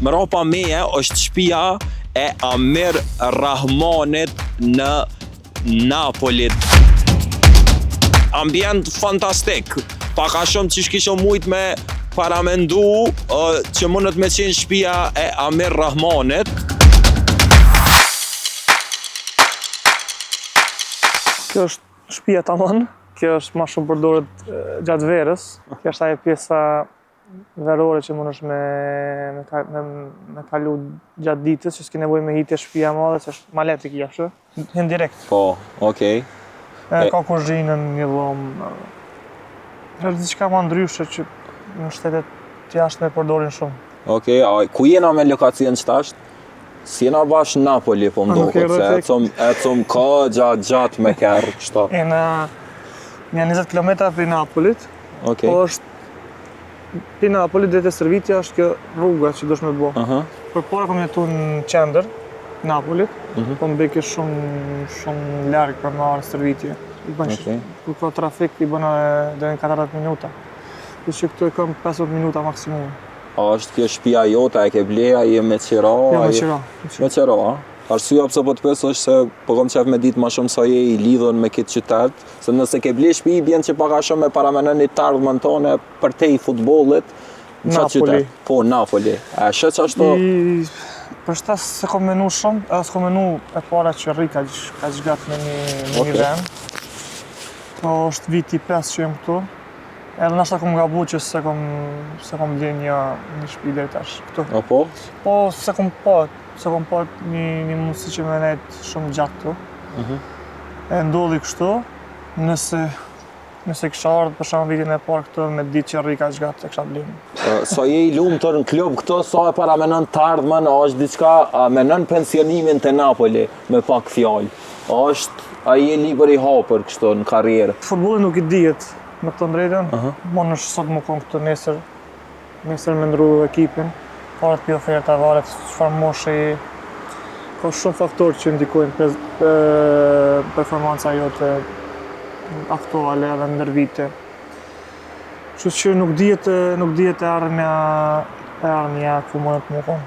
mrapa meje është shtëpia e Amir Rahmanit në Napolit. Ambient fantastik, pak a shumë që kisho mujt me paramendu që mundet me qenë shtëpia e Amir Rahmanit. Kjo është shtëpia tamam, kjo është më shumë përdoret gjatë verës. Kjo është ajo pjesa verore që mundesh me kalu gjatë ditës, që s'ke nevojë me hitje shtëpia madhe, që është ma lehtë jashtë. Hin direkt. Po, okej. Ka kuzhinën, një dhomë. Është diçka më ndryshe që në shtetet jashtë me përdorin shumë. Okej, ku jena me lokacion qëtasht? Si jena bash Napoli, po mdohet, se ecum ka gjatë me kerë kështu. Jena 20 km për Napolit. Okej. Po është për Napolit dhe të Servitja është kjo rruga që dosh me bo. Përpara kom jetu në qendër, Napolit, po mbeke shumë larg për me arë Servitje. Kur ka trafik i bëna dhe në 40 minuta. Që këtu e kam 50 minuta maksimum. A është kjo shtëpia jote, e ke bleja, je me qira? Jo, me qira. Me qira, a? Arsyeja pse po të pyes është se po kam qef me ditë më shumë sa je i lidhur me këtë qytet, se nëse ke ble shtëpi bjen që pak a shumë me paramenon të ardhmën tonë për te i futbollit në çfarë qytet? Po, Napoli. A shet ashtu? Për shtas se kom menu shumë, edhe s'kom menu e para që rri ka gjgat në një vend. Po është viti 5 që jem këtu. Edhe nashta kom gabu që se kom ble një shtëpi deri tash këtu. Apo? Po se kom pa një mundësi që me nejt shumë gjatë këtu. E ndodhi kështu, nëse kisha ardhur për shembull vitin e parë këtu me ditë që rri ka gjatë e kisha blenë. Sa je i lumtur në klub këtu, sa e paramenon të ardhmen, a është diçka, a menon pensionimin te Napoli me pak fjalë? A je libër i hapur kështu në karrierë? Futbolli nuk i dihet. Me të drejtën, mon është sot më konë këtë nesër me ndru ekipin, varet për oferta, varet çfarë moshe i, ka shumë faktorë që ndikojnë performanca jote aktuale edhe ndër vite. Kështu që nuk dihet e ardhmja ku mundet më konë.